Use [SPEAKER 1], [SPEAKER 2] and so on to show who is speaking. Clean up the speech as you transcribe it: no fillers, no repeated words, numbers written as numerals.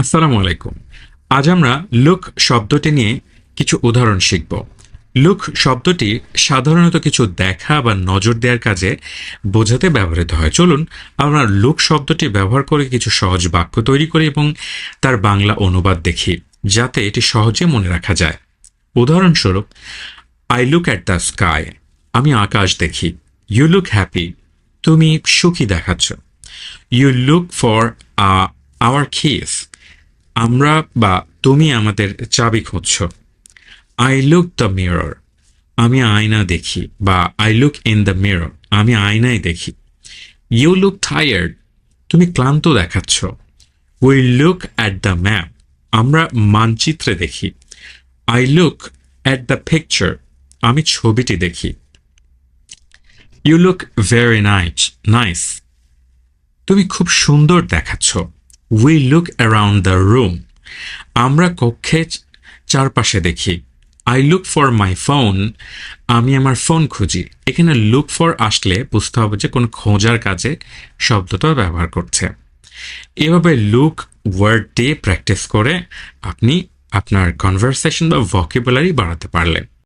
[SPEAKER 1] আসসালামু আলাইকুম। আজ আমরা লুক শব্দটি নিয়ে কিছু উদাহরণ শিখব। লুক শব্দটি সাধারণত কিছু দেখা বা নজর দেওয়ার কাজে বোঝাতে ব্যবহৃত হয়। চলুন আমরা লুক শব্দটি ব্যবহার করে কিছু সহজ বাক্য তৈরি করি এবং তার বাংলা অনুবাদ দেখি, যাতে এটি সহজে মনে রাখা যায়। উদাহরণস্বরূপ, I look at the sky, আমি আকাশ দেখি। ইউ লুক হ্যাপি, তুমি সুখী দেখাচ্ছ। You look for our keys, আমরা বা তুমি আমাদের চাবি খুঁজছ। আই লুক দ্য মিরর, আমি আয়না দেখি, বা I look in the mirror, আমি আয়নায় দেখি। ইউ লুক টায়ার্ড, তুমি ক্লান্ত দেখাচ্ছ। We look at the map, আমরা মানচিত্রে দেখি। I look at the picture, আমি ছবিটি দেখি। ইউ লুক ভেরি নাইস, তুমি খুব সুন্দর দেখাচ্ছ। We look around the room, আমরা কক্ষে চারপাশে দেখি। I look for my phone, আমি আমার ফোন খুঁজি। এখানে লুক ফর আসলে বুঝতে হবে যে কোনো খোঁজার কাজে শব্দটা ব্যবহার করছে। এভাবে লুক ওয়ার্ড দিয়ে প্র্যাকটিস করে আপনি আপনার কনভারসেশন বা ভকেবুলারি বাড়াতে পারলেন।